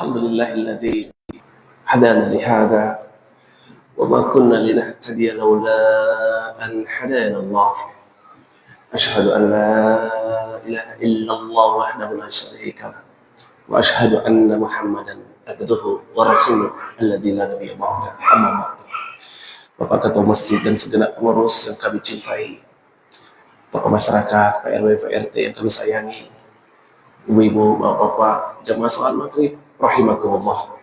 Alhamdulillahilladzi hadana lihada wa ma kunna linahtadiya laula an hadana Allah. Asyhadu an la ilaha illallah wahdahu la syarika lah wa asyhadu anna Muhammadan abduhu wa rasuluh alladzi la nabiyya ba'da. Amma ba'du. Bapak Ketua Masjid dan segenap pengurus yang kami cintai, tokoh masyarakat, Pak RW, Pak RT yang kami sayangi, ibu-ibu, bapak-bapak, jamaah salat maghrib, rahimakumullah.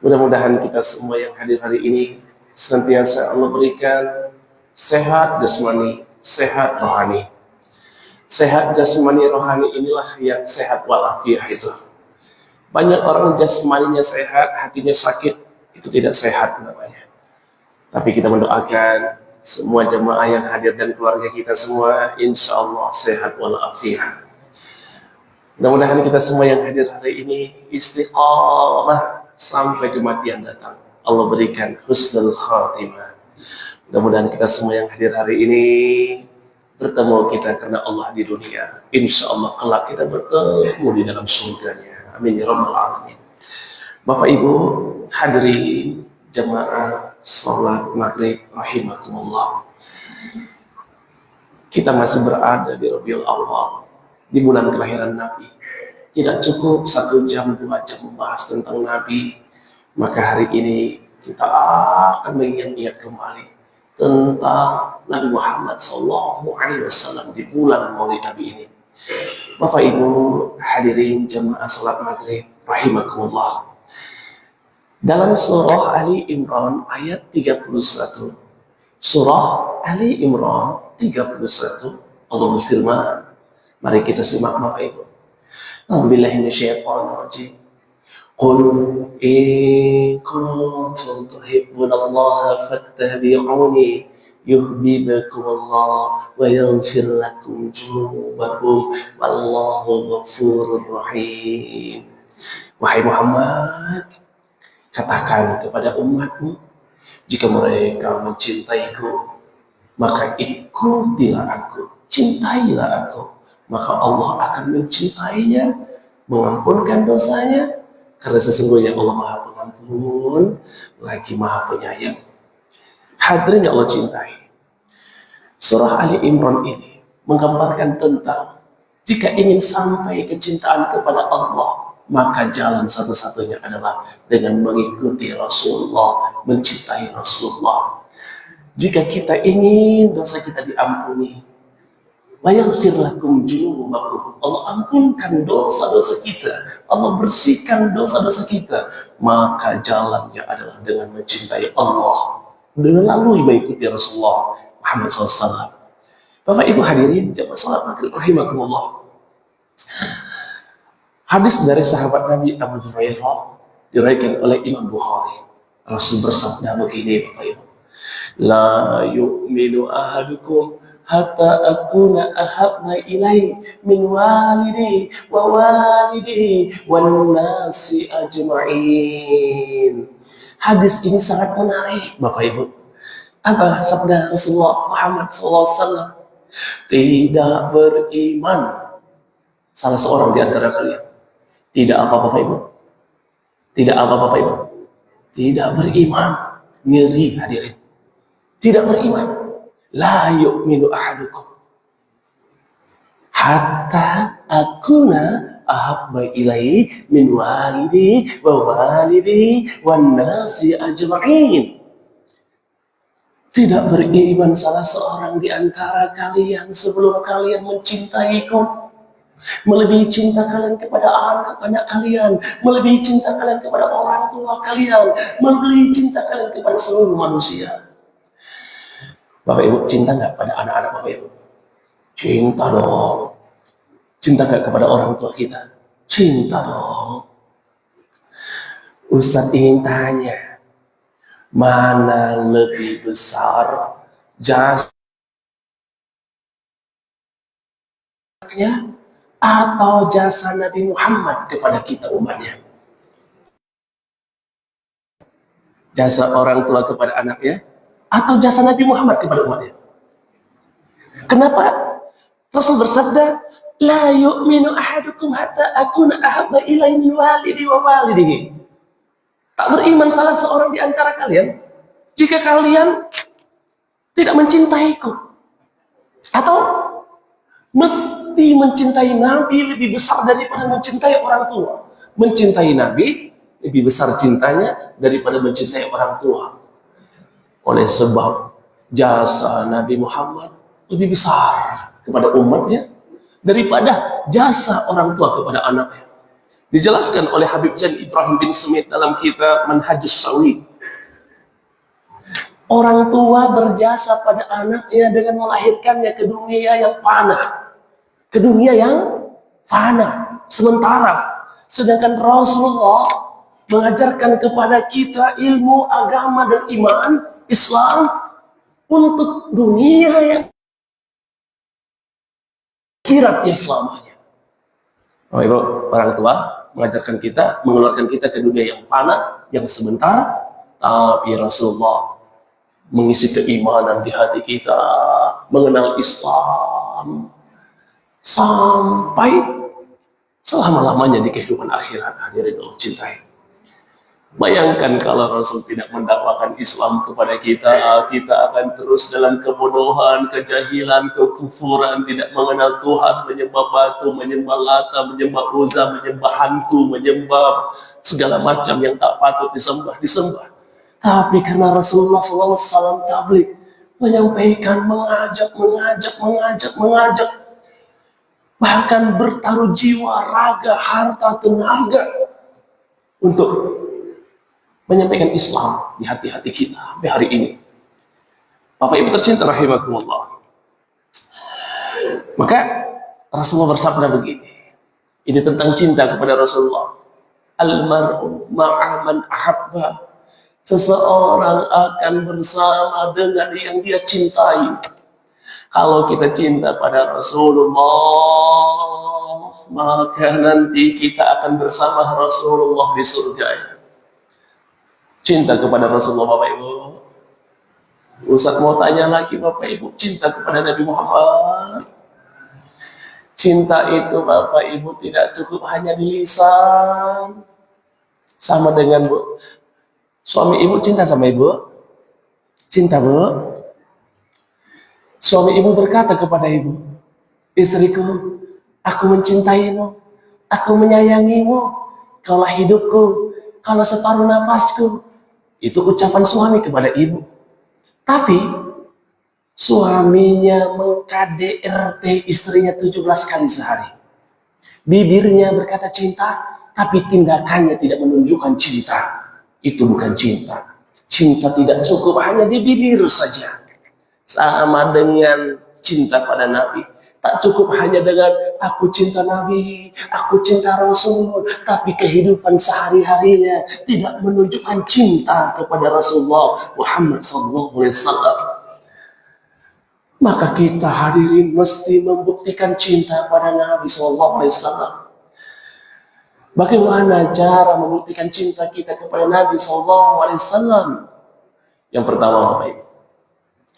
Mudah-mudahan kita semua yang hadir hari ini senantiasa Allah berikan sehat jasmani, sehat rohani. Sehat jasmani rohani inilah yang sehat walafiat itu. Banyak orang jasmaninya sehat, hatinya sakit, itu tidak sehat namanya. Tapi kita mendoakan semua jemaah yang hadir dan keluarga kita semua insya Allah sehat walafiat. Mudah-mudahan kita semua yang hadir hari ini istiqamah sampai kematian datang. Allah berikan husnul khatimah. Mudah-mudahan kita semua yang hadir hari ini bertemu kita karena Allah di dunia. Insya Allah kelak kita bertemu di dalam surganya. Amin ya rabbal alamin. Bapak Ibu hadirin jamaah sholat maghrib rahimakumullah. Kita masih berada di Rabiul Awwal, di bulan kelahiran Nabi. Tidak cukup 1 jam 2 jam membahas tentang Nabi, maka hari ini kita akan mengingat kembali tentang Nabi Muhammad SAW di bulan Maulid Nabi ini. Bapak Ibu hadirin jamaah salat maghrib rahimakumullah. Dalam surah Ali Imran ayat 31, surah Ali Imran 31, Allah berfirman. Mari kita simak Bapak Ibu. A'udzubillahi minasyaitonirrajim. Qul in kuntum tuhibbunallaha fattabi'uni yuhibbukumullah wa yaghfir lakum dzunubakum wallahu ghafurur rahim. Wahai Muhammad, katakan kepada umatmu, jika mereka mencintaiku, maka ikutilah aku, cintailah aku, maka Allah akan mencintainya, mengampunkan dosanya, karena sesungguhnya Allah Maha Pengampun lagi Maha Penyayang. Hadirin yang Allah cintai, surah Ali Imran ini menggambarkan tentang jika ingin sampai kecintaan kepada Allah, maka jalan satu-satunya adalah dengan mengikuti Rasulullah, mencintai Rasulullah. Jika kita ingin dosa kita diampuni, wayaghfir lakum dzunubakum, Allah ampunkan dosa-dosa kita, Allah bersihkan dosa-dosa kita, maka jalannya adalah dengan mencintai Allah, dengan lalu mengikuti Rasulullah Muhammad SAW. Bapak Ibu hadirin jamaah salat maghrib rahimakumullah. Hadis dari sahabat Nabi Abu Hurairah diriwayatkan oleh Imam Bukhari. Rasul bersabda begini, Bapak Ibu, la yu'minu ahadukum hatta akuna ahabba ilai min walidi wa walidihi wan nasi ajma'in. Hadis ini sangat menarik Bapak Ibu. Apa sabda Rasulullah Muhammad SAW? Tidak beriman salah seorang di antara kalian. Tidak apa Bapak Ibu? Tidak apa Bapak Ibu? Tidak beriman. Ngeri hadirin. Tidak beriman. La yu'minu ahadukum hatta akuna ahabba ilaihi min walidi wa walidi wan nasi ajma'in. Tidak beriman salah seorang di antara kalian sebelum kalian mencintaiku, melebihi cinta kalian kepada anak-anak kalian, melebihi cinta kalian kepada orang tua kalian, melebihi cinta kalian kepada seluruh manusia. Bapak Ibu cinta nggak pada anak-anak Bapak Ibu? Cinta dong. Cinta nggak kepada orang tua kita? Cinta dong. Ustadz ingin tanya, mana lebih besar jasanya atau jasa Nabi Muhammad kepada kita umatnya? Jasa orang tua kepada anaknya atau jasa Nabi Muhammad kepada umatnya? Kenapa Rasul bersabda La yu'minu ahadukum hatta akuna ahabba ilaihi min walidi wa walidihi. Tak beriman salah seorang di antara kalian jika kalian tidak mencintaiku, atau mesti mencintai Nabi lebih besar daripada mencintai orang tua. Mencintai Nabi lebih besar cintanya daripada mencintai orang tua. Oleh sebab jasa Nabi Muhammad lebih besar kepada umatnya daripada jasa orang tua kepada anaknya. Dijelaskan oleh Habib Zain Ibrahim bin Smith dalam kitab Manhajus Sawi. Orang tua berjasa pada anaknya dengan melahirkannya ke dunia yang fana. Ke dunia yang fana, sementara. Sedangkan Rasulullah mengajarkan kepada kita ilmu agama dan iman Islam untuk dunia yang akhirat yang selamanya. Oh, Ibu, orang tua mengajarkan kita, mengeluarkan kita ke dunia yang fana, yang sebentar, tapi Rasulullah mengisi keimanan di hati kita, mengenal Islam sampai selama-lamanya di kehidupan akhirat. Hadirin Allah cintai. Bayangkan kalau Rasul tidak mendakwakan Islam kepada kita, kita akan terus dalam kebodohan, kejahilan, kekufuran, tidak mengenal Tuhan, menyembah batu, menyembah Lata, menyembah Uzza, menyembah hantu, menyembah segala macam yang tak patut disembah. Tapi karena Rasulullah SAW tabligh, menyampaikan, mengajak, bahkan bertaruh jiwa, raga, harta, tenaga untuk menyampaikan Islam di hati-hati kita sampai hari ini. Bapak Ibu tercinta rahimakumullah. Maka Rasulullah bersabda begini. Ini tentang cinta kepada Rasulullah. Al-mar'u ma'a man ahabba. Seseorang akan bersama dengan yang dia cintai. Kalau kita cinta pada Rasulullah, maka nanti kita akan bersama Rasulullah di surga. Cinta kepada Rasulullah, Bapak Ibu. Ustaz mau tanya lagi, Bapak Ibu, cinta kepada Nabi Muhammad. Cinta itu, Bapak Ibu, tidak cukup hanya di lisan. Sama dengan Bu, suami Ibu cinta sama Ibu? Cinta, Bu? Suami Ibu berkata kepada Ibu, istriku, aku mencintaimu, aku menyayangimu, kaulah hidupku, kalau separuh napasku. Itu ucapan suami kepada ibu. Tapi suaminya meng-KDRT istrinya 17 kali sehari. Bibirnya berkata cinta, tapi tindakannya tidak menunjukkan cinta. Itu bukan cinta. Cinta tidak cukup hanya di bibir saja. Sama dengan cinta pada Nabi. Tak cukup hanya dengan aku cinta Nabi, aku cinta Rasul, tapi kehidupan sehari-harinya tidak menunjukkan cinta kepada Rasulullah Muhammad SAW. Maka kita hadirin mesti membuktikan cinta pada Nabi SAW. Bagaimana cara membuktikan cinta kita kepada Nabi SAW?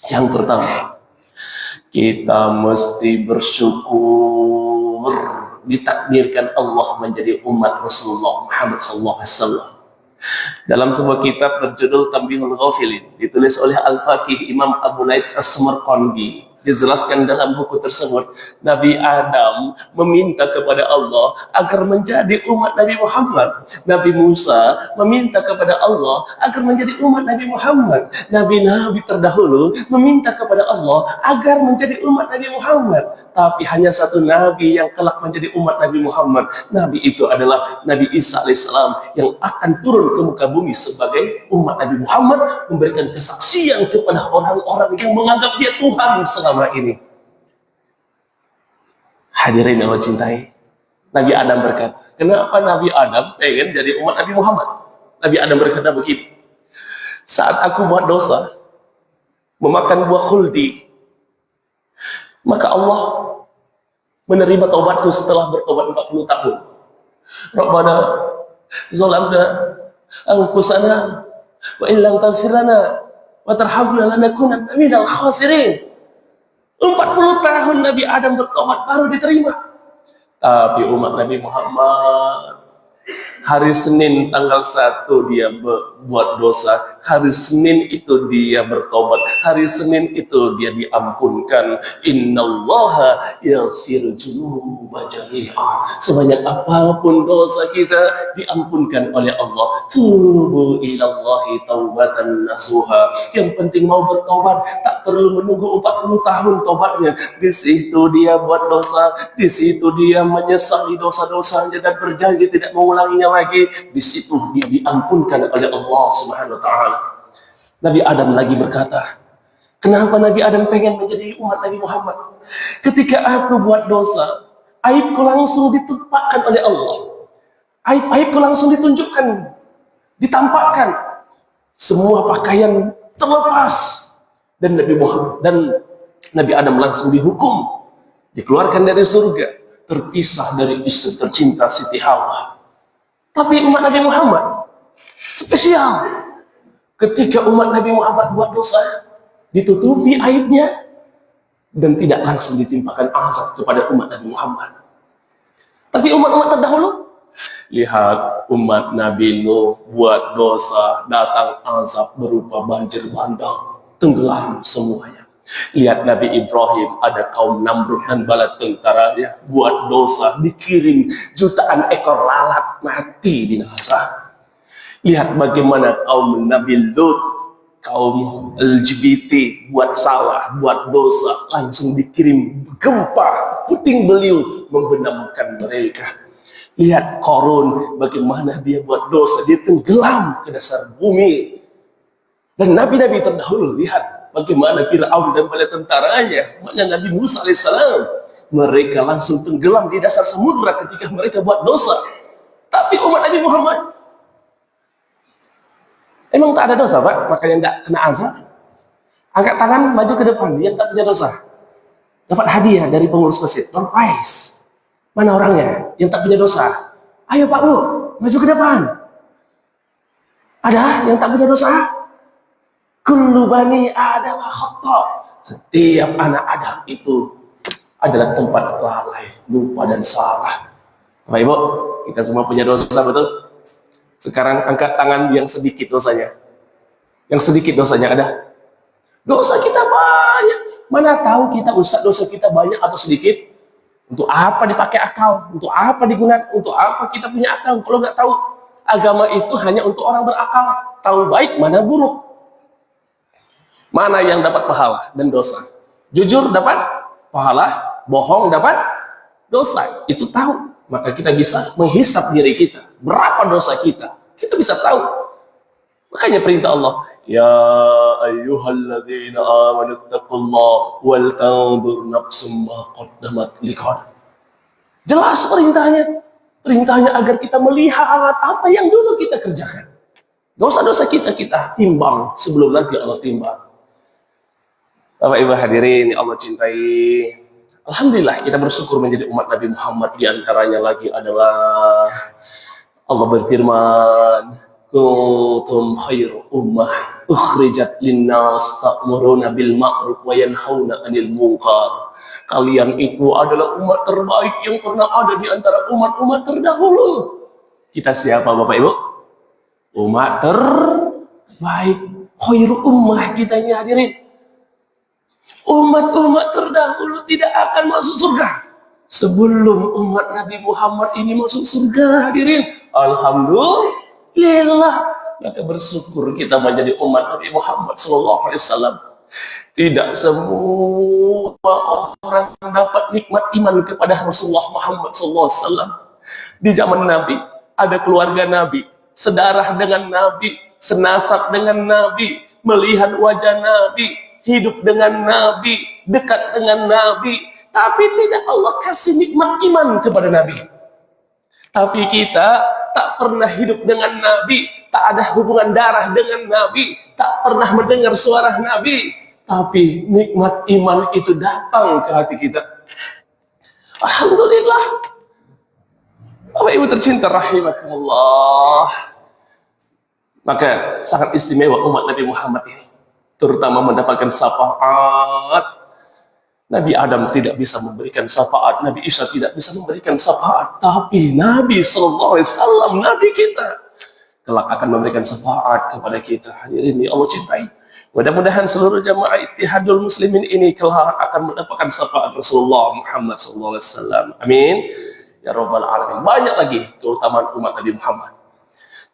Yang pertama, kita mesti bersyukur ditakdirkan Allah menjadi umat Rasulullah Muhammad SAW. Dalam sebuah kitab berjudul Tambihul Ghafilin, ditulis oleh Al-Faqih Imam Abu Naid As-Samarqandi, dijelaskan dalam buku tersebut, Nabi Adam meminta kepada Allah agar menjadi umat Nabi Muhammad. Nabi Musa meminta kepada Allah agar menjadi umat Nabi Muhammad. Nabi-nabi terdahulu meminta kepada Allah agar menjadi umat Nabi Muhammad. Tapi hanya satu Nabi yang kelak menjadi umat Nabi Muhammad. Nabi itu adalah Nabi Isa alaihissalam yang akan turun ke muka bumi sebagai umat Nabi Muhammad, memberikan kesaksian kepada orang-orang yang menganggap dia Tuhan selama ini. Hadirin Allah cintai, Nabi Adam berkata, kenapa Nabi Adam pengen jadi umat Nabi Muhammad? Nabi Adam berkata begini, saat aku buat dosa, memakan buah khuldi, maka Allah menerima taubatku setelah bertobat 40 tahun. Rabbana zalamna anfusana wa illam taghfir lana wa tarhamna lanakunanna minal khasirin. 40 tahun Nabi Adam bertobat baru diterima. Tapi umat Nabi Muhammad, hari Senin tanggal 1 dia buat dosa, hari Senin itu dia bertobat, hari Senin itu dia diampunkan. Innallaha yaghfiru dzunuba jami'a. Sebanyak apapun dosa kita diampunkan oleh Allah. Tubu ilallahi taubatan nasuha. Yang penting mau bertobat, tak perlu menunggu 40 tahun tobatnya. Di situ dia buat dosa, di situ dia menyesali dosa-dosanya dan berjanji tidak mengulanginya lagi. Di situ dia diampunkan oleh Allah Subhanahu wa taala. Nabi Adam lagi berkata, kenapa Nabi Adam pengen menjadi umat Nabi Muhammad? Ketika aku buat dosa, aibku langsung ditumpahkan oleh Allah. Aibku langsung ditunjukkan, ditampakkan. Semua pakaian terlepas dan Nabi Adam langsung dihukum, dikeluarkan dari surga, terpisah dari istri tercinta Siti Hawa. Tapi umat Nabi Muhammad spesial. Ketika umat Nabi Muhammad buat dosa, ditutupi aibnya dan tidak langsung ditimpakan azab kepada umat Nabi Muhammad. Tapi umat-umat terdahulu, lihat umat Nabi Nuh buat dosa, datang azab berupa banjir bandang, tenggelam semuanya. Lihat Nabi Ibrahim, ada kaum Namrud dan bala tentaranya buat dosa, dikirim jutaan ekor lalat mati binasa. Lihat bagaimana kaum Nabi Lut, kaum LGBT buat salah, buat dosa, langsung dikirim gempa, puting beliung membenamkan mereka. Lihat Korun, bagaimana dia buat dosa, dia tenggelam ke dasar bumi. Dan nabi-nabi terdahulu, lihat bagaimana Fir'aun dan bala tentaranya, maknanya Nabi Musa alaihissalam, mereka langsung tenggelam di dasar samudra ketika mereka buat dosa. Tapi umat Nabi Muhammad, emang tak ada dosa, Pak? Makanya tidak kena azab. Angkat tangan, maju ke depan, yang tak punya dosa. Dapat hadiah dari pengurus masjid, non prize. Mana orangnya yang tak punya dosa? Ayo Pak Bu, maju ke depan. Ada yang tak punya dosa? Kullu bani Adam khata'. Setiap anak Adam itu adalah tempat lalai, lupa dan salah. Bapak Ibu, kita semua punya dosa, betul? Sekarang angkat tangan yang sedikit dosanya. Yang sedikit dosanya ada? Dosa kita banyak. Mana tahu kita Ustaz dosa kita banyak atau sedikit? Untuk apa dipakai akal? Untuk apa digunakan? Untuk apa kita punya akal? Kalau nggak tahu, agama itu hanya untuk orang berakal. Tahu baik mana buruk. Mana yang dapat pahala dan dosa? Jujur dapat pahala, bohong dapat dosa. Itu tahu. Maka kita bisa menghisap diri kita. Berapa dosa kita? Kita bisa tahu. Makanya perintah Allah, ya ayyuhalladzina amanu taqullaha wal tanzur nafsum ma qaddamat liqad. Jelas perintahnya. Perintahnya agar kita melihat apa yang dulu kita kerjakan. Dosa-dosa kita timbang sebelum nanti Allah timbang. Bapak Ibu hadirin yang Allah cintai, alhamdulillah kita bersyukur menjadi umat Nabi Muhammad. Di antaranya lagi adalah Allah berfirman, kuntum khairu ummah ukhrijat linnas ta'muruna bil ma'ruf wa yanhauna 'anil munkar. Kalian itu adalah umat terbaik yang pernah ada di antara umat-umat terdahulu. Kita siapa Bapak Ibu? Umat terbaik, khairu ummah kita ini hadirin. Umat-umat terdahulu tidak akan masuk surga sebelum umat Nabi Muhammad ini masuk surga hadirin. Alhamdulillah, maka bersyukur kita menjadi umat Nabi Muhammad SAW. Tidak semua orang dapat nikmat iman kepada Rasulullah Muhammad SAW. Di zaman Nabi ada keluarga Nabi, sedarah dengan Nabi, senasab dengan Nabi, melihat wajah Nabi, hidup dengan Nabi, dekat dengan Nabi, tapi tidak Allah kasih nikmat iman kepada Nabi. Tapi kita tak pernah hidup dengan Nabi, tak ada hubungan darah dengan Nabi, tak pernah mendengar suara Nabi, tapi nikmat iman itu datang ke hati kita. Alhamdulillah. Bapak Ibu tercinta rahimakumullah. Maka sangat istimewa umat Nabi Muhammad ini, terutama mendapatkan syafaat Nabi Adam tidak bisa memberikan syafaat, Nabi Isa tidak bisa memberikan syafaat, tapi Nabi Sallallahu Alaihi Wasallam, Nabi kita, kelak akan memberikan syafaat kepada kita. Hadirin yang Allah cintai, mudah-mudahan seluruh jamaah Ittihadul Muslimin ini kelak akan mendapatkan syafaat Rasulullah Muhammad Sallallahu Alaihi Wasallam. Amin ya Rabbal Alamin. Banyak lagi keutamaan umat Nabi Muhammad.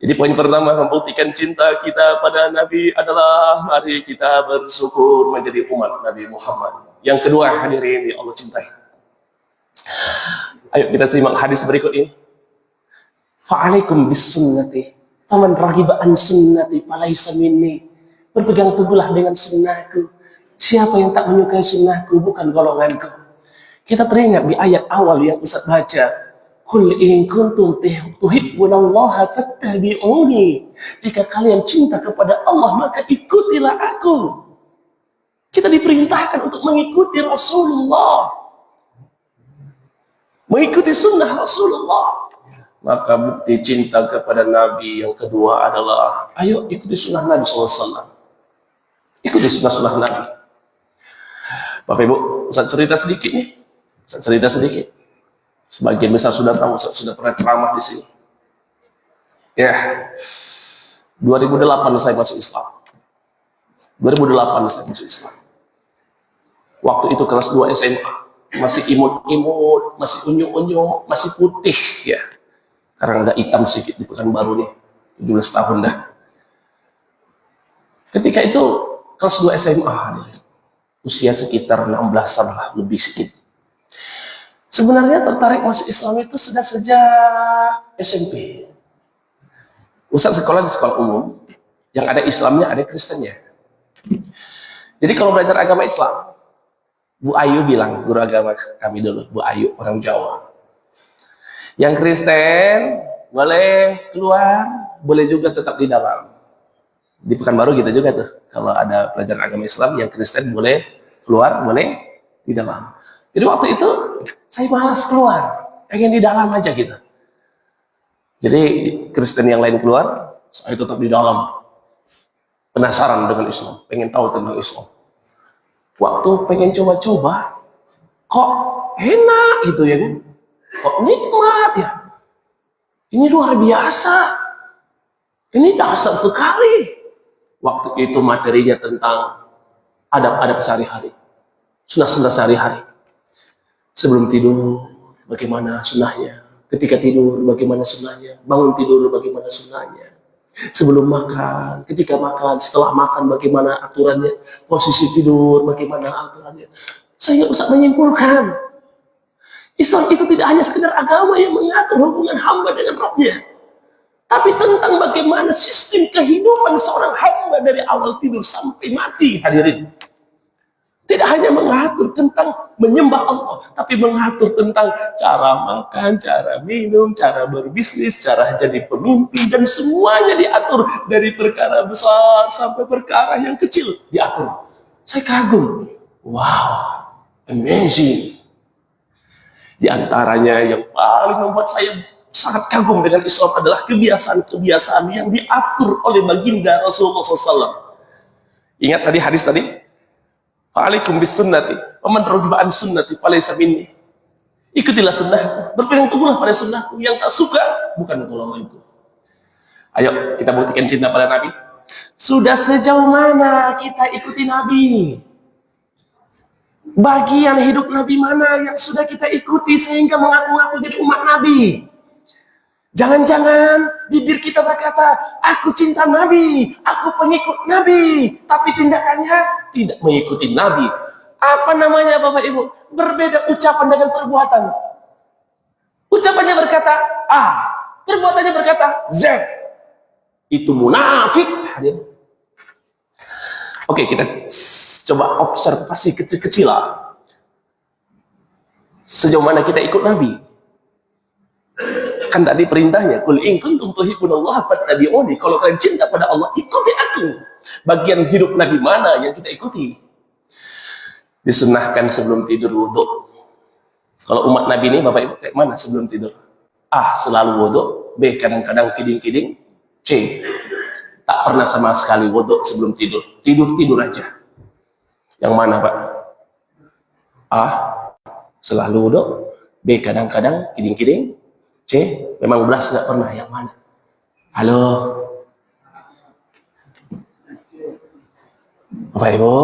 Jadi poin pertama, membuktikan cinta kita pada Nabi adalah mari kita bersyukur menjadi umat Nabi Muhammad. Yang kedua, hadirin yang Allah cintai, ayo kita simak hadis berikut ini. Fa'alaikum bis sunnati faman raghiba an sunnati falaysa minni. Berpegang teguhlah dengan sunnahku, siapa yang tak menyukai sunnahku bukan golonganku. Kita teringat di ayat awal yang Ustaz baca, qul in kuntum tuhibbunallaha fattabi'uni. Jika kalian cinta kepada Allah maka ikutilah aku. Kita diperintahkan untuk mengikuti Rasulullah, mengikuti sunnah Rasulullah. Maka bukti cinta kepada Nabi yang kedua adalah ayo ikuti sunnah Nabi SAW. Ikuti sunnah Nabi. Bapak Ibu, saya cerita sedikit nih. Saya cerita sedikit. Sebagian besar sudah tahu, saya sudah pernah ceramah di sini. Ya, 2008 saya masuk Islam. 2008 saya masuk Islam. Waktu itu kelas 2 SMA, masih imut-imut, masih unyu-unyu, masih putih ya. Karena agak hitam sedikit di Pekanbaru nih, 17 tahun dah. Ketika itu kelas 2 SMA, usia sekitar 16-an lah, lebih sedikit. Sebenarnya tertarik masuk Islam itu sudah sejak SMP. Ustaz sekolah di sekolah umum, yang ada Islamnya, ada Kristennya. Jadi kalau belajar agama Islam, Bu Ayu bilang, guru agama kami dulu, Bu Ayu, orang Jawa. Yang Kristen, boleh keluar, boleh juga tetap di dalam. Di Pekanbaru gitu juga tuh, kalau ada pelajaran agama Islam, yang Kristen boleh keluar, boleh di dalam. Jadi waktu itu, saya malas keluar, pengen di dalam aja gitu. Jadi Kristen yang lain keluar, saya tetap di dalam. Penasaran dengan Islam, pengen tahu tentang Islam. Waktu pengen coba-coba, kok enak gitu ya kan? Kok nikmat ya? Ini luar biasa. Ini dahsyat sekali. Waktu itu materinya tentang adab-adab sehari-hari. Sunnah-sunnah sehari-hari. Sebelum tidur, bagaimana sunnahnya? Ketika tidur, bagaimana sunnahnya? Bangun tidur, bagaimana sunnahnya? Sebelum makan, ketika makan, setelah makan bagaimana aturannya, posisi tidur bagaimana aturannya. Saya nggak usah menyimpulkan. Islam itu tidak hanya sekedar agama yang mengatur hubungan hamba dengan Rabbnya, tapi tentang bagaimana sistem kehidupan seorang hamba dari awal tidur sampai mati. Hadirin, tidak hanya mengatur tentang menyembah Allah, tapi mengatur tentang cara makan, cara minum, cara berbisnis, cara jadi pemimpin, dan semuanya diatur dari perkara besar sampai perkara yang kecil diatur. Saya kagum. Wow, amazing. Di antaranya yang paling membuat saya sangat kagum dengan Islam adalah kebiasaan-kebiasaan yang diatur oleh baginda Rasulullah SAW. Ingat tadi hadis tadi? Fa'alaikum bis sunnati waman raghiba an sunnati falaysa minni. Ikutilah sunnah, berpegang teguhlah pada sunnahku, yang tak suka bukan golonganku. Ayo kita buktikan cinta pada Nabi. Sudah sejauh mana kita ikuti Nabi? Bagian hidup Nabi mana yang sudah kita ikuti sehingga mengaku-ngaku jadi umat Nabi? Jangan-jangan bibir kita berkata, aku cinta Nabi, aku pengikut Nabi, tapi tindakannya tidak mengikuti Nabi. Apa namanya Bapak Ibu? Berbeda ucapan dengan perbuatan. Ucapannya berkata A, perbuatannya berkata Z. Itu munafik. Oke, kita coba observasi kecil-kecilan. Sejauh mana kita ikut Nabi? Kan tadi perintahnya, qul in kuntum tuhibbunallaha fattabi'uni. Kalau kalian cinta pada Allah, ikuti aku. Bagian hidup Nabi mana yang kita ikuti? Disunahkan sebelum tidur wudu. Kalau umat Nabi ini Bapak Ibu kayak mana sebelum tidur? A, selalu wudu. B, kadang-kadang kiding-kiding. C, tak pernah sama sekali wudu sebelum tidur. Tidur aja. Yang mana Pak? A. Selalu dok. B. Kadang-kadang, kiding-kiding. C. Memang belas nggak pernah. Yang mana? Halo. Bapak Ibu,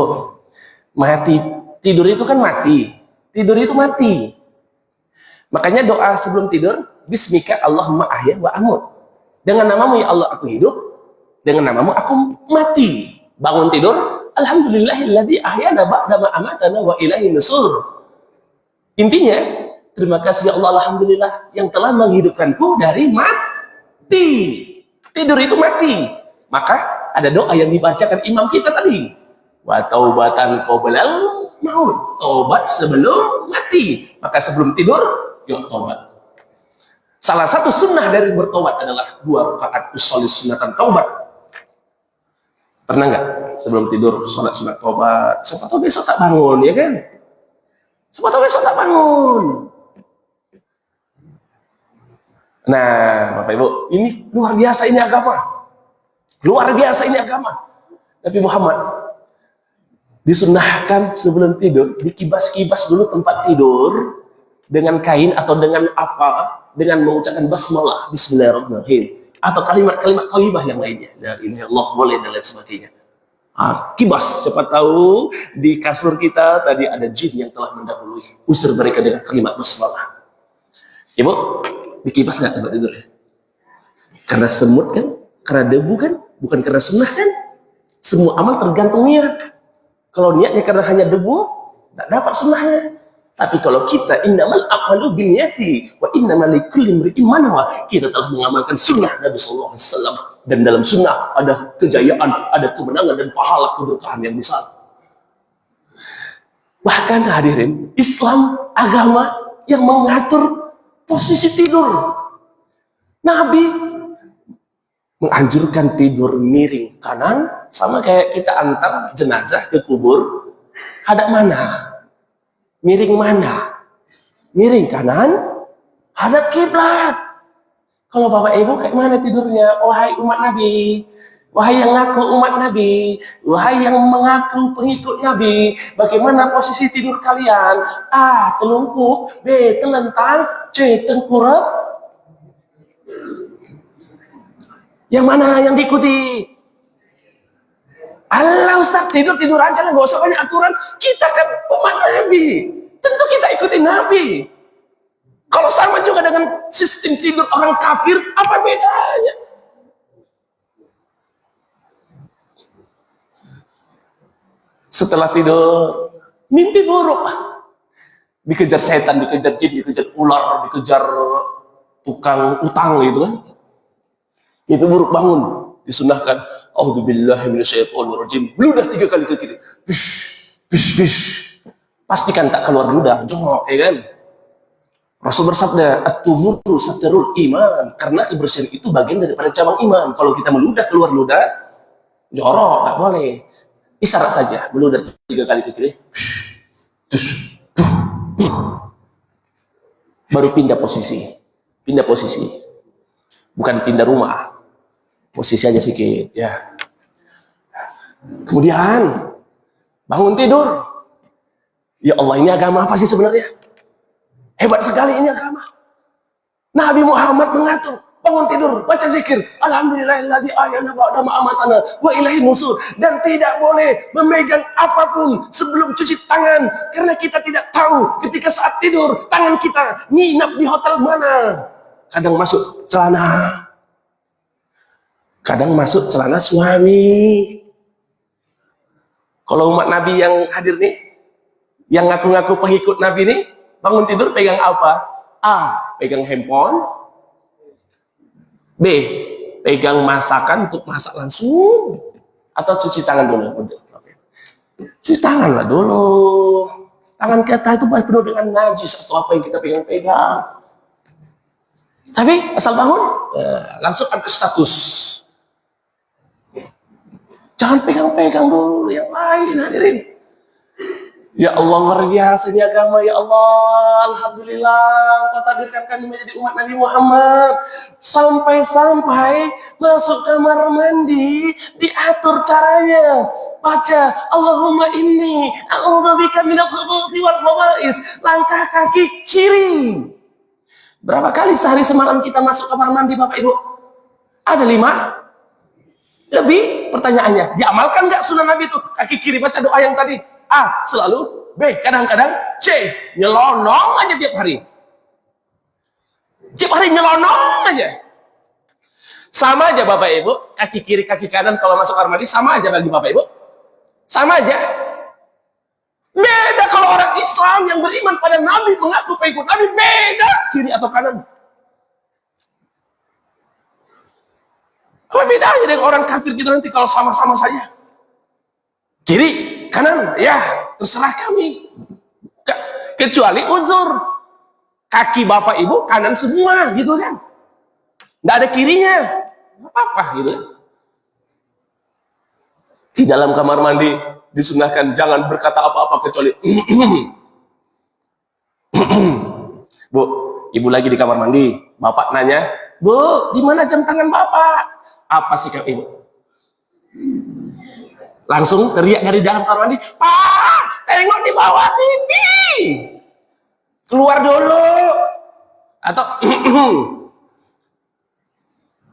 mati. Tidur itu kan mati. Tidur itu mati. Makanya doa sebelum tidur, Bismika Allahumma ahya wa amut. Dengan namamu ya Allah aku hidup, dengan namamu aku mati. Bangun tidur, alhamdulillahilladzi ahyana ba'da ma amatana wa ilaihi nusur. Intinya, terima kasih ya Allah alhamdulillah yang telah menghidupkanku dari mati. Tidur itu mati. Maka ada doa yang dibacakan imam kita tadi. Wa taubatan qoblal maut. Taubat sebelum mati. Maka sebelum tidur, yuk taubat. Salah satu sunnah dari bertobat adalah 2 rakaat usolli sunatan taubat. Pernah nggak sebelum tidur sholat sunat taubat? Siapa tahu besok tak bangun, ya kan? Siapa tahu besok tak bangun. Nah, Bapak Ibu, ini luar biasa ini agama. Luar biasa ini agama. Nabi Muhammad disunnahkan sebelum tidur dikibas-kibas dulu tempat tidur dengan kain atau dengan apa? Dengan mengucapkan basmalah, bismillahirrahmanirrahim, atau kalimat-kalimat thayyibah yang lainnya, la ilaha illallah, boleh dan lain sebagainya. Kibas, siapa tahu di kasur kita tadi ada jin yang telah mendahului, usir mereka dengan kalimat basmalah. Ibu, dikibas nggak tempat tidur ya? Karena semut kan, karena debu kan, bukan karena sunnah kan? Semua amal tergantung niat. Kalau niatnya karena hanya debu, tidak dapat sunnahnya. Tapi kalau kita innamal a'malu binniyati wa innamal likulli imri'in ma nawa, kita telah mengamalkan sunnah Nabi sallallahu alaihi wasallam, dan dalam sunnah ada kejayaan, ada kemenangan dan pahala keberkahan yang besar. Bahkan hadirin, Islam agama yang mengatur posisi tidur. Nabi menganjurkan tidur miring kanan, sama kayak kita antar jenazah ke kubur, hadap mana? Miring mana? Miring kanan, hadap kiblat. Kalau Bapak Ibu kayak mana tidurnya? Wahai umat Nabi, wahai yang ngaku umat Nabi, wahai yang mengaku pengikut Nabi, bagaimana posisi tidur kalian? A. Telungkup, B. Telentang, C. Tengkurap. Yang mana yang diikuti? Allah Ustaz, tidur aja lah, gak usah banyak aturan. Kita kan umat Nabi, tentu kita ikuti Nabi. Kalau sama juga dengan sistem tidur orang kafir, apa bedanya? Setelah tidur, mimpi buruk. Dikejar setan, dikejar jin, dikejar ular, dikejar tukang utang gitu kan. Mimpi buruk, bangun, disunahkan a'udzubillahi minasyaitonirrajim, bludah 3 kali ke kiri, bish, bish, bish. Pastikan tak keluar ludah, jongok, ya kan? Rasul bersabda, at-tuhuru satrul iman, karena kebersihan itu bagian daripada cabang iman. Kalau kita meludah keluar ludah, jorok, tak boleh. Isyarat saja, meludah 3 kali ke kiri, bish, baru pindah posisi, bukan pindah rumah. Posisi aja sedikit, ya. Kemudian bangun tidur. Ya Allah, ini agama apa sih sebenarnya? Hebat sekali ini agama. Nabi Muhammad mengatur, bangun tidur, baca zikir, alhamdulillahilladzi ahyana ba'da ma amatana wa ilaihi nusur, dan tidak boleh memegang apapun sebelum cuci tangan, karena kita tidak tahu ketika saat tidur tangan kita nginap di hotel mana. Kadang masuk celana, kadang masuk celana suami. Kalau umat Nabi yang hadir nih, yang ngaku-ngaku pengikut Nabi nih, bangun tidur pegang apa? A. Pegang handphone. B. Pegang masakan untuk masak langsung. Atau cuci tangan dulu. Cuci tangan lah dulu. Tangan kita itu penuh dengan najis atau apa yang kita pegang-pegang. Tapi asal bangun, langsung ada status. Jangan pegang-pegang dulu yang lain, hadirin. Ya Allah, luar biasa ini agama, ya Allah. Alhamdulillah, Kau takdirkan kami menjadi umat Nabi Muhammad. Sampai-sampai masuk kamar mandi, diatur caranya. Baca, Allahumma inni a'udzubika minal khubuthi wal khaba'is. Langkah kaki kiri. Berapa kali sehari semalam kita masuk kamar mandi, Bapak Ibu? Ada 5? Lebih? Pertanyaannya, diamalkan nggak sunnah Nabi itu? Kaki kiri, baca doa yang tadi. A, selalu. B, kadang-kadang. C, nyelonong aja tiap hari. Tiap hari nyelonong aja. Sama aja Bapak Ibu, kaki kiri, kaki kanan kalau masuk kamar mandi, sama aja bagi Bapak Ibu. Sama aja. Beda kalau orang Islam yang beriman pada Nabi, mengaku pengikut Nabi, beda kiri atau kanan. Apa bedanya dengan orang kafir kita nanti kalau sama-sama saja? Kiri, kanan, ya terserah kami. Kecuali uzur. Kaki Bapak Ibu kanan semua gitu kan. Nggak ada kirinya. Nggak apa-apa gitu. Di dalam kamar mandi disunahkan jangan berkata apa-apa kecuali Bu, Ibu lagi di kamar mandi. Bapak nanya, Bu, di mana jam tangan Bapak? Apa sikap Ibu? Langsung teriak dari dalam kamar mandi, Pak, tengok di bawah TV. Keluar dulu. Atau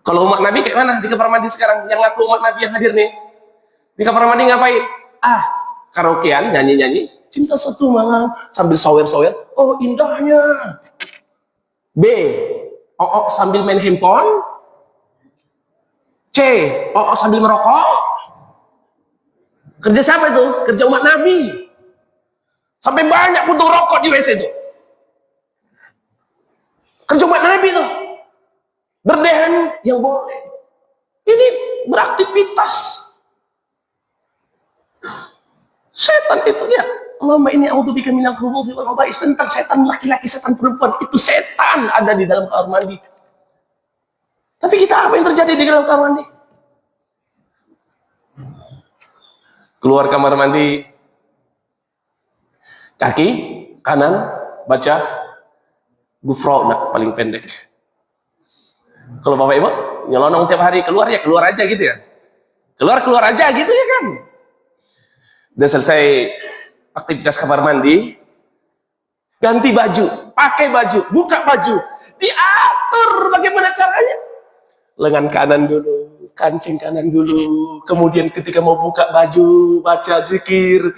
kalau umat Nabi kayak mana di kamar mandi sekarang? Yang ngaku umat Nabi yang hadir nih. Di kamar mandi ngapain? Karaokean, nyanyi-nyanyi. Cinta satu malam sambil sawer-sawer. Oh, indahnya. B, sambil main handphone. C, sambil merokok. Kerja siapa itu? Kerja umat Nabi. Sampai banyak puntung rokok di WC itu. Kerja umat Nabi itu. Berdehan yang boleh. Ini beraktivitas. Setan itu ya. Allahumma inni a'udzubika minal khubuthi wal khaba'is. Tentang setan laki-laki, setan perempuan. Itu setan ada di dalam kamar mandi. Tapi kita apa yang terjadi di dalam kamar mandi? Keluar kamar mandi, kaki kanan baca gufrona paling pendek. Kalau Bapak Ibu nyelonong tiap hari keluar ya keluar aja gitu ya. Keluar aja gitu ya kan. Udah selesai aktivitas kamar mandi, ganti baju, pakai baju, buka baju, diatur bagaimana caranya. Lengan kanan dulu, kancing kanan dulu, kemudian ketika mau buka baju, baca zikir,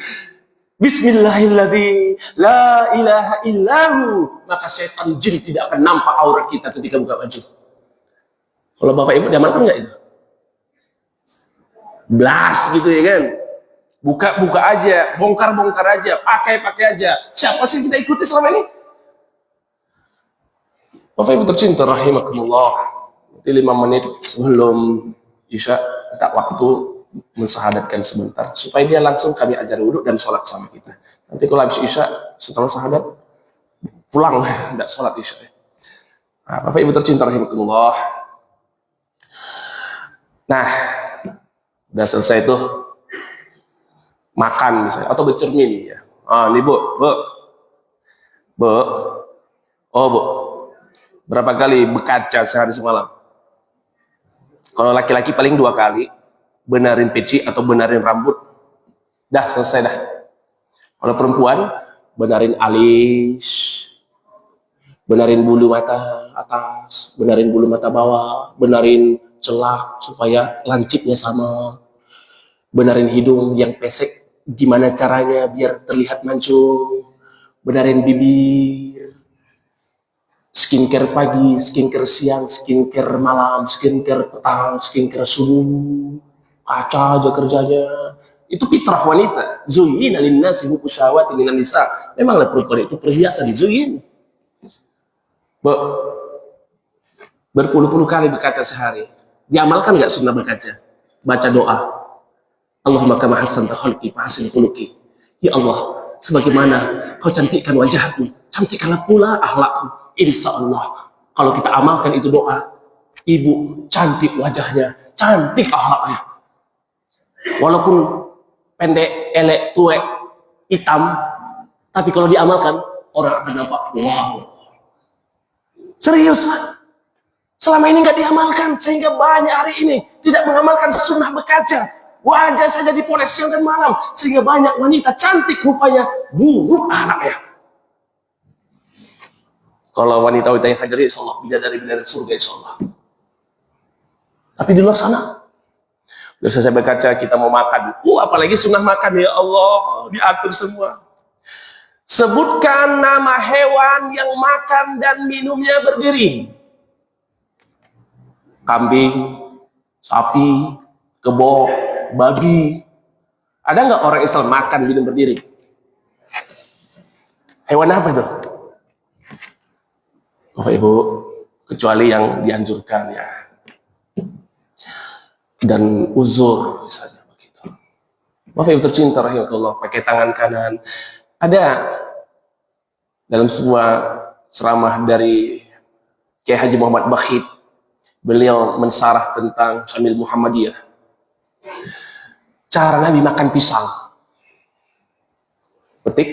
Bismillahirrahmanirrahim, la ilaha illahu, maka setan jin tidak akan nampak aurat kita ketika buka baju. Kalau Bapak Ibu diamalkan nggak itu? Blas gitu ya kan? Buka aja, bongkar aja, pakai aja. Siapa sih kita ikuti selama ini? Bapak Ibu tercinta rahimakumullah. 5 menit sebelum Isya tak waktu mensahadatkan sebentar supaya dia langsung kami ajari wudhu dan sholat sama kita. Nanti kalau habis Isya setelah sahadat pulang tidak sholat Isya. Nah, Bapak Ibu tercinta rahimakumullah. Nah, udah selesai tuh makan misalnya atau bercermin ya. Ini Bu. Bu. Berapa kali berkaca sehari semalam? Kalau laki-laki paling 2 kali, benarin peci atau benarin rambut, dah selesai dah. Kalau perempuan, benarin alis, benarin bulu mata atas, benarin bulu mata bawah, benarin celak supaya lancipnya sama, benarin hidung yang pesek, gimana caranya biar terlihat mancung, benarin bibir, skincare pagi, skincare siang, skincare malam, skincare petang, skincare subuh, kaca aja kerjanya. Itu fitrah wanita. Zuyyina linnasi hubbu syahawati minan nisa. Memanglah perempuan itu terbiasa dizuyyin. Berpuluh-puluh kali berkaca sehari. Diamalkan nggak sunnah berkaca? Baca doa. Allahumma kama hassanta khalqi fa ahsin khuluqi. Ya Allah, sebagaimana kau cantikkan wajahku, cantikkanlah pula akhlakku. Insya Allah, kalau kita amalkan itu doa, ibu cantik wajahnya, cantik akhlaknya. Walaupun pendek, elek, tuek, hitam, tapi kalau diamalkan orang akan nampak wow. Serius lah. Selama ini nggak diamalkan, sehingga banyak hari ini tidak mengamalkan sunnah berkaca. Wajah saja dipoles siang dan malam, sehingga banyak wanita cantik rupanya buruk akhlaknya. Kalau wanita-wanita yang hajar, insya Allah bidadari surga, insya Allah. Tapi di luar sana, biasa saya berkaca, kita mau makan, apalagi sunnah makan, ya Allah, diatur semua. Sebutkan nama hewan yang makan dan minumnya berdiri. Kambing, sapi, kebo, babi. Ada nggak orang Islam makan minum berdiri? Hewan apa itu? Bapak Ibu, kecuali yang dianjurkan ya. Dan uzur misalnya begitu. Bapak Ibu tercinta rahimakumullah, pakai tangan kanan. Ada dalam sebuah ceramah dari Kiai Haji Muhammad Bakhit, beliau mensarah tentang Syamil Muhammadiyah. Cara Nabi makan pisang. Petik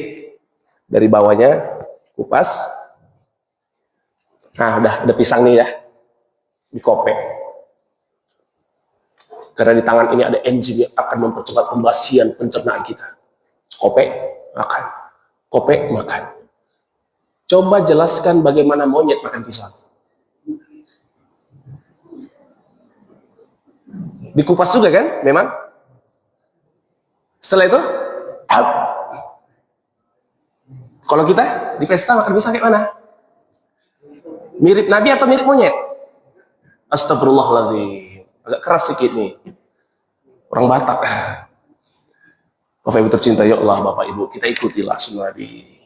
dari bawahnya, kupas. Nah, udah ada pisang nih ya. Dikopek. Karena di tangan ini ada enzim yang akan mempercepat pembasian pencernaan kita. Kopek, makan. Kopek, makan. Coba jelaskan bagaimana monyet makan pisang. Dikupas juga kan, memang. Setelah itu, kalau kita di pesta makan pisang kayak mana? Mirip Nabi atau mirip monyet? Astagfirullahaladzim. Agak keras sedikit nih. Orang Batak. Bapak Ibu tercinta, ya Allah, Bapak Ibu, kita ikutilah sunnah Nabi.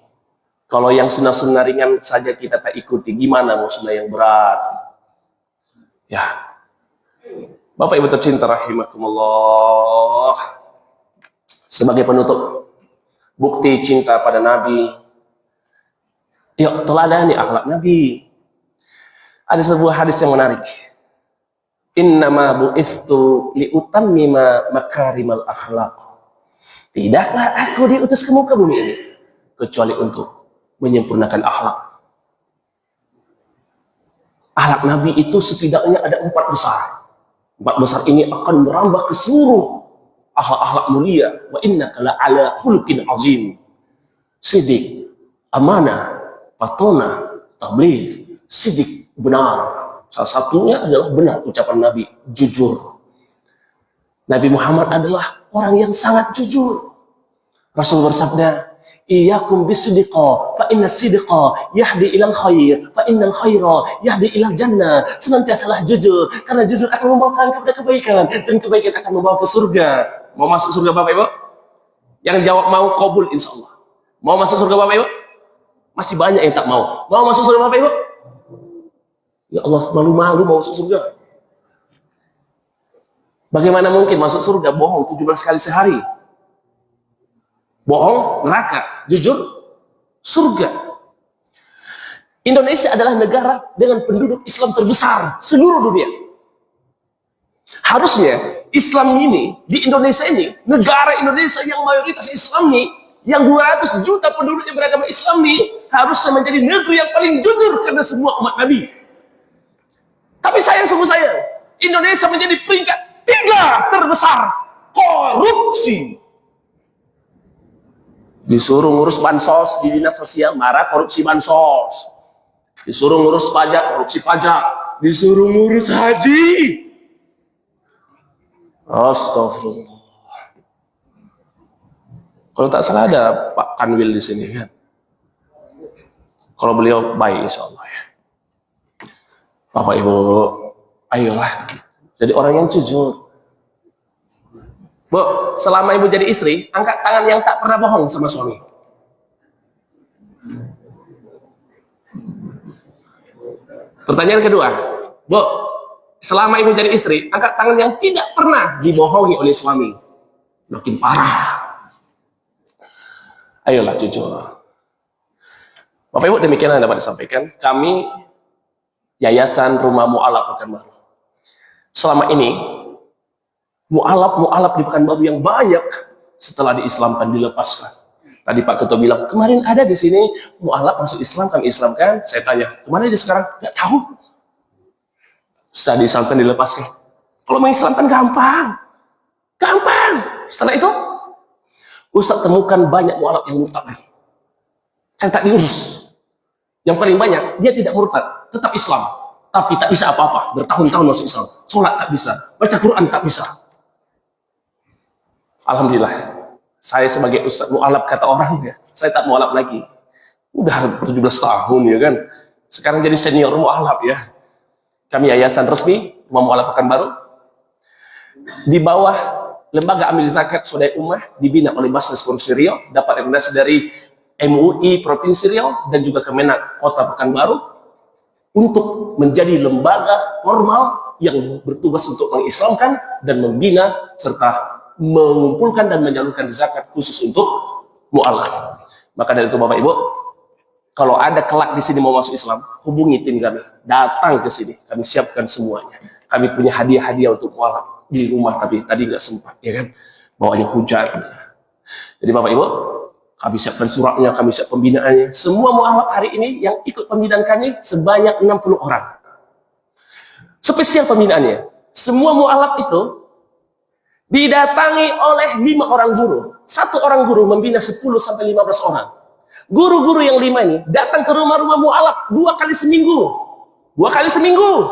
Kalau yang sunnah-sunnah ringan saja kita tak ikuti, gimana mau sunnah yang berat? Ya. Bapak Ibu tercinta rahimakumullah. Sebagai penutup, bukti cinta pada Nabi. Yuk, teladani akhlak Nabi. Ada sebuah hadis yang menarik. Innama bu'ithtu liutammima makarimal akhlaq. Tidaklah aku diutus ke muka bumi ini kecuali untuk menyempurnakan akhlak. Akhlak Nabi itu setidaknya ada 4 besar. 4 besar ini akan merambah ke seluruh akhlak-akhlak mulia. Wa innaka la'ala khuluqin azim. Sidik, amanah, patona, tabligh, sidik, benar. Salah satunya adalah benar ucapan Nabi, jujur. Nabi Muhammad adalah orang yang sangat jujur. Rasul bersabda, iyyakum bisidqa fa inna sidqa yahdi ilal khair fa innal khaira yahdi ilal jannah. Senantiasalah jujur, karena jujur akan membawa kepada kebaikan, dan kebaikan akan membawa ke surga. Mau masuk surga Bapak Ibu? Yang jawab mau, kabul insya Allah. Mau masuk surga Bapak Ibu? Masih banyak yang tak mau. Mau masuk surga Bapak Ibu? Ya Allah, malu-malu mau masuk surga. Bagaimana mungkin masuk surga? Bohong 17 kali sehari. Bohong, neraka. Jujur, surga. Indonesia adalah negara dengan penduduk Islam terbesar seluruh dunia. Harusnya Islam ini, di Indonesia ini, negara Indonesia yang mayoritas Islam ini, yang 200 juta penduduknya beragama Islam ini, harusnya menjadi negeri yang paling jujur karena semua umat Nabi. Tapi sayang sungguh sayang, Indonesia menjadi peringkat 3 terbesar korupsi. Disuruh ngurus bansos di dinas sosial, marah korupsi bansos. Disuruh ngurus pajak, korupsi pajak. Disuruh ngurus haji. Astagfirullah. Kalau tak salah ada Pak Kanwil di sini kan. Kalau beliau baik insya Allah ya. Bapak Ibu, ayolah jadi orang yang jujur. Bu, selama Ibu jadi istri, angkat tangan yang tak pernah bohong sama suami. Pertanyaan kedua, Bu, selama Ibu jadi istri, angkat tangan yang tidak pernah dibohongi oleh suami. Makin parah. Ayolah jujur. Bapak Ibu, demikian yang dapat disampaikan. Kami Yayasan Rumah Mu'alaf Pekanbaru. Selama ini mu'alaf di Pekanbaru yang banyak setelah diislamkan, dilepaskan. Tadi Pak Ketua bilang, kemarin ada di sini mualaf masuk Islam, kami Islamkan. Saya tanya, kemana dia sekarang? Nggak tahu. Setelah diislamkan, dilepaskan. Kalau mengislamkan gampang. Gampang. Setelah itu, Ustaz temukan banyak mualaf yang murtad lagi. Kan tak diurus. Yang paling banyak, dia tidak murtad, tetap Islam. Tapi tak bisa apa-apa, bertahun-tahun masuk Islam. Sholat tak bisa, baca Quran tak bisa. Alhamdulillah, saya sebagai Ustaz mualaf kata orang ya, saya tak mualaf lagi. Udah 17 tahun ya kan. Sekarang jadi senior mualaf ya. Kami yayasan resmi, Mualaf Pekanbaru. Di bawah Lembaga Amil Zakat Swadaya Ummah, dibina oleh Basnas Provinsi Riau, dapat rekomendasi dari MUI Provinsi Riau dan juga Kemenak Kota Pekanbaru untuk menjadi lembaga formal yang bertugas untuk mengislamkan dan membina serta mengumpulkan dan menyalurkan zakat khusus untuk mualaf. Maka dari itu Bapak Ibu, kalau ada kelak di sini mau masuk Islam, hubungi tim kami, datang ke sini, kami siapkan semuanya. Kami punya hadiah-hadiah untuk mualaf di rumah, tapi tadi nggak sempat, ya kan? Bawanya hujan. Jadi Bapak Ibu, kami siapkan suratnya, kami siap pembinaannya. Semua mualaf hari ini yang ikut pembinaan kami sebanyak 60 orang. Spesial pembinaannya, semua mualaf itu didatangi oleh 5 orang guru. Satu orang guru membina 10 sampai 15 orang. Guru-guru yang 5 ini datang ke rumah-rumah mualaf 2 kali seminggu. 2 kali seminggu.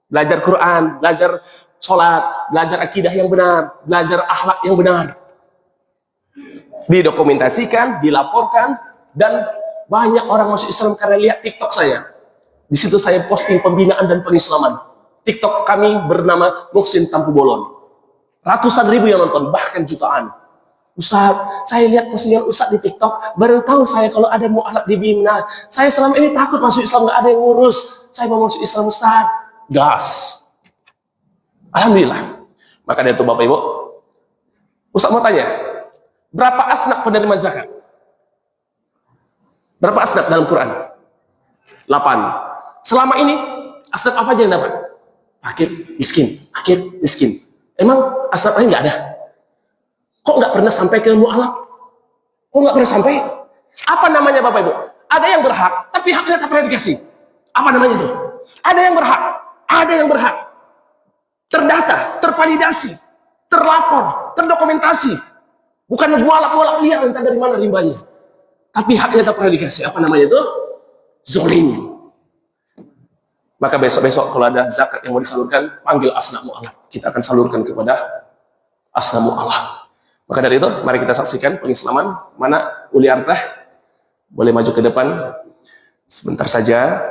Belajar Quran, belajar sholat, belajar akidah yang benar, belajar akhlak yang benar. Didokumentasikan, dilaporkan, dan banyak orang masuk Islam karena lihat TikTok saya. Di situ saya posting pembinaan dan pengislaman. TikTok kami bernama Muhsin Tampu Bolon. Ratusan ribu yang nonton, bahkan jutaan. Ustaz, saya lihat postingan Ustaz di TikTok, baru tahu saya kalau ada mualaf dibina. Saya selama ini takut masuk Islam, nggak ada yang ngurus. Saya mau masuk Islam Ustaz. Gas. Alhamdulillah. Maka dari itu Bapak Ibu, Ustaz mau tanya, berapa asnaf penerima zakat? Berapa asnaf dalam Quran? 8. Selama ini, asnaf apa aja yang dapat? Fakir, miskin. Emang asnaf lain nggak ada? Kok nggak pernah sampai ke mualaf? Kok nggak pernah sampai? Apa namanya Bapak Ibu? Ada yang berhak, tapi haknya tak pernah dikasih. Apa namanya itu? Ada yang berhak. Terdata, tervalidasi, terlapor, terdokumentasi. Bukan mualaf lihat entah dari mana rimbanya. Tapi haknya tak pernah dikasih. Apa namanya itu? Zolim. Maka besok-besok kalau ada zakat yang mau disalurkan, panggil asnaf mualaf. Kita akan salurkan kepada asnaf mualaf. Maka dari itu, mari kita saksikan pengislaman. Mana Uli Artah? Boleh maju ke depan sebentar saja.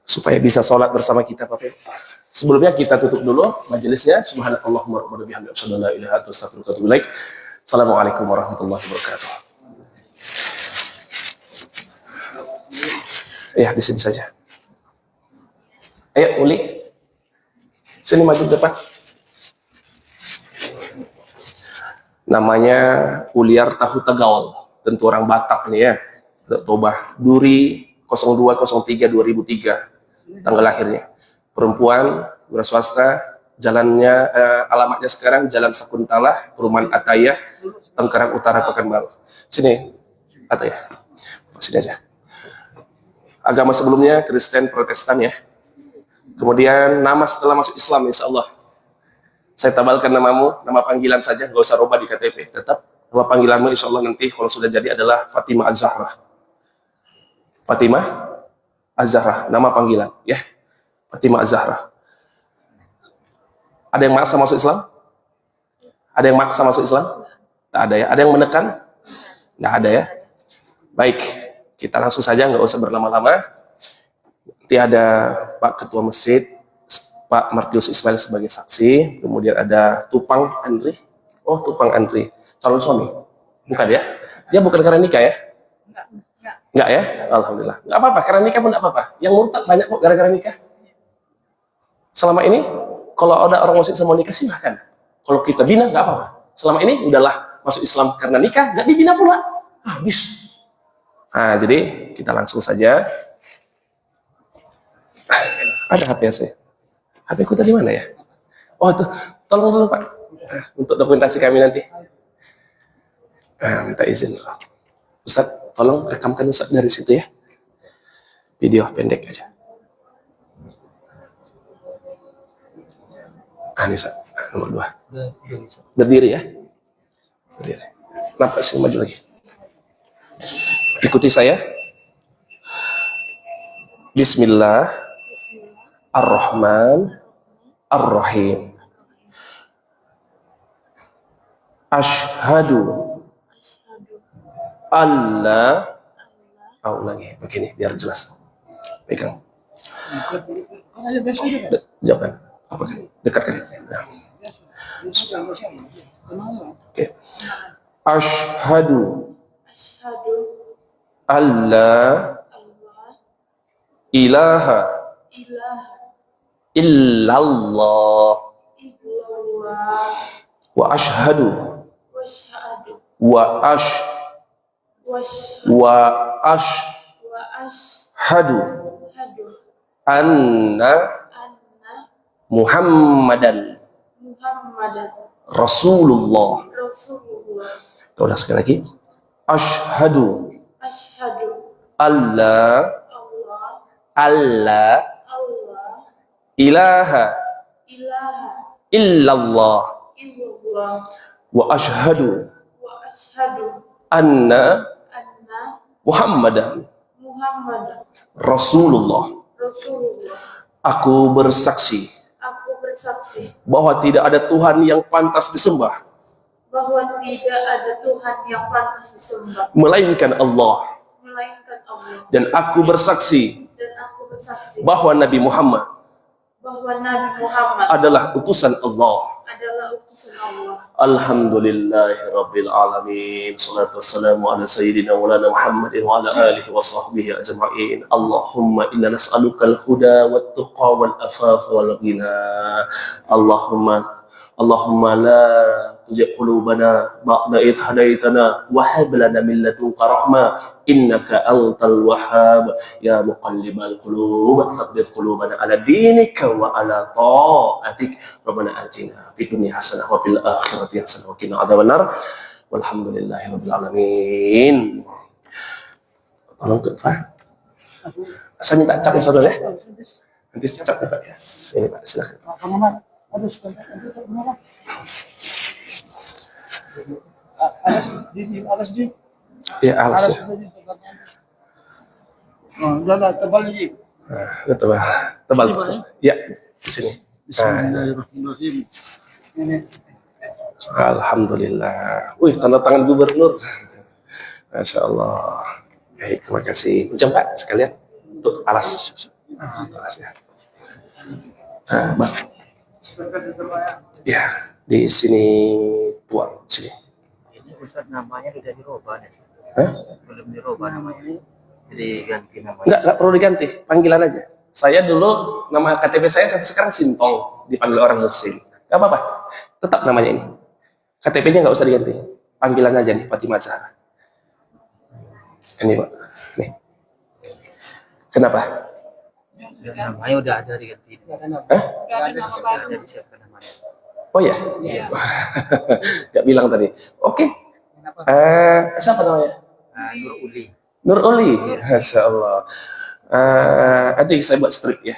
Supaya bisa sholat bersama kita, Bapak. Sebelumnya kita tutup dulu majelisnya. Subhanakallahumma wa bihamdika asyhadu an la ilaha illa anta astaghfiruka wa atubu ilaik. Assalamualaikum warahmatullahi wabarakatuh. Ya, di sini saja. Ayo, Uli. Sini maju ke depan. Namanya Uliar Tahu Tegaul. Tentu orang Batak nih ya. Tobah Duri 0203-2003. Tanggal lahirnya. Perempuan, swasta, jalannya, alamatnya sekarang Jalan Sakuntala, Perumahan Atayah, Tengkarang Utara, Pekanbaru. Sini, Atayah. Sini aja. Agama sebelumnya Kristen Protestan ya. Kemudian nama setelah masuk Islam, insya Allah saya tabalkan namamu, nama panggilan saja, nggak usah rubah di KTP. Tetap nama panggilanmu insya Allah nanti kalau sudah jadi adalah Fatimah Az-Zahra. Fatimah Az-Zahra, nama panggilan ya. Fatimah Az-Zahra. Ada yang maksa masuk Islam? Ada yang maksa masuk Islam? Tak ada ya. Ada yang menekan? Nggak ada ya. Baik. Kita langsung saja, nggak usah berlama-lama. Nanti ada Pak Ketua Masjid, Pak Martius Ismail sebagai saksi. Kemudian ada Tupang Andri. Oh, Tupang Andri. Calon suami? Bukan ya? Dia bukan karena nikah ya? Enggak ya? Alhamdulillah. Nggak apa-apa, karena nikah pun nggak apa-apa. Yang murtad banyak kok gara-gara nikah. Selama ini, kalau ada orang muslim mau nikah, silahkan. Kalau kita bina, nggak apa-apa. Selama ini, udahlah masuk Islam karena nikah, nggak dibina pula. Habis. Nah, jadi kita langsung saja. Ada HP saya. HP ku tadi mana ya? Oh tuh, tolong dulu Pak, untuk dokumentasi kami nanti. Minta izin dulu. Ustaz, tolong rekamkan Ustaz dari situ ya. Video pendek aja. Ini Ustaz, nomor 2. Berdiri ya. Berdiri. Kenapa sih maju lagi? Ikuti saya. Bismillahirrahmanirrahim. Asyhadu alla, ulangi begini biar jelas. Pegang. Jangan apa kan? Dekatkan. Nah. Oke. Asyhadu alla ilaha illallah wa ashhadu anna Muhammadan Rasulullah. Udah sekali lagi. Asyhadu alla ilaha illallah wa ashhadu anna Muhammadan Rasulullah. Aku bersaksi bahwa tidak ada Tuhan yang pantas disembah melainkan Allah. Dan aku bersaksi bahwa Nabi Muhammad adalah utusan Allah. Alhamdulillahirabbil alamin. Shalatu wassalamu ala sayyidina Maulana Muhammadin wa ala alihi wa sahbihi ajma'in. Allahumma inna nas'alukal huda wat tuqa wal afaf wal ghina. Allahumma la tuzigh qulubana ba'da idh hadaitana wa hab lana min ladunka rahmah innaka antal wahhab ya muqallibal qulub tsabbit qulubana ala dinika wa ala ta'atik. Rabbana atina fid dunya hasanah wa fil akhirati hasanah wa qina adzabannar. Walhamdulillahirabbil alamin. Tolong Pak. Saya minta cap ya saudara ya. Nanti cap ya Pak ya. Ini Pak silakan. Alas di. Ya alas ya. Udah tebal lagi. Tebal. Ya di sini. Bismillahirrahmanirrahim. Ini. Alhamdulillah. Wih, tanda tangan gubernur. Masya Allah. Baik, terima kasih. Ucap Pak sekalian untuk alas. Alas ya. Bang. Ya, di sini tuan sini. Ini Ustaz namanya sudah dirubah nih. Belum dirubah namanya. Jadi ganti namanya. Enggak perlu diganti, panggilan aja. Saya dulu nama KTP saya sampai sekarang Sintong, dipanggil orang Muslim. Enggak apa-apa. Tetap namanya ini. KTP-nya enggak usah diganti. Panggilan aja nih Fatimah Zahra. Ini Pak. Nih. Kenapa? Namanya udah ada diganti. Ada disiapkan namanya. Oh ya? Iya. Gak bilang tadi. Oke. Siapa namanya? Nur Uli. Nur Uli. Masya Allah. Nanti saya buat strip ya.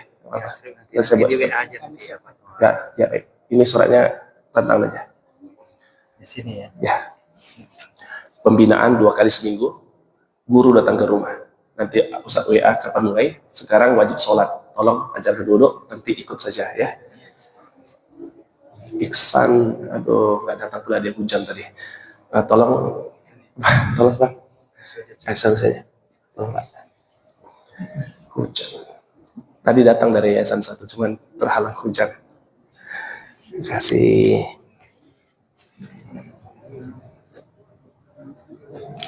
Saya buat strip. Enggak, ya baik. Ini suratnya tentang aja. Di sini ya. Ya. Pembinaan 2 kali seminggu. Guru datang ke rumah. Nanti Ustaz WA kapan mulai. Sekarang wajib sholat. Tolong ajar duduk. Nanti ikut saja ya. Iksan, aduh nggak datang pula, dia hujan tadi. Tolong Pak. Iksan saja. Tolong Pak. Hujan. Tadi datang dari yayasan 1, cuman terhalang hujan. Terima kasih.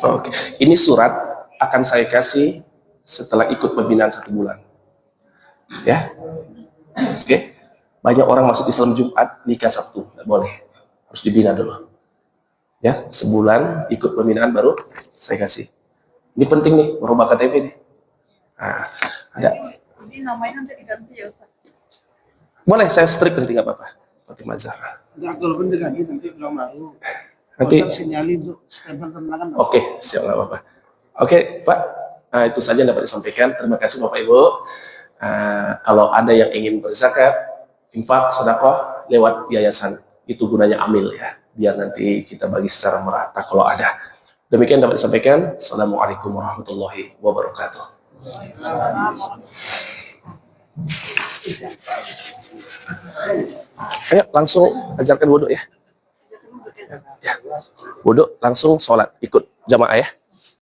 Oke, ini surat akan saya kasih setelah ikut pembinaan 1 bulan. Ya, oke. Banyak orang masuk Islam Jumat, nikah Sabtu, nggak boleh, harus dibina dulu. Ya, sebulan ikut pembinaan baru saya kasih. Ini penting nih, merubah KTP nih. Nah, ada. Ini namanya nanti diganti ya Ustaz? Boleh, saya strik nanti nggak apa-apa. Fatimah Zahra. Kalau pun diganti nanti bilang baru. Nanti. Sinyalin untuk stempel tenangan. Oke, siap nggak apa-apa. Oke, Pak. Nah, itu saja yang dapat disampaikan. Terima kasih Bapak Ibu. Kalau ada yang ingin berzakat, infak, sedekah lewat yayasan, itu gunanya amil ya, biar nanti kita bagi secara merata kalau ada. Demikian dapat disampaikan. Assalamualaikum warahmatullahi wabarakatuh. Ayo langsung ajarkan wudhu ya. Ya, wudhu langsung sholat ikut jamaah ya.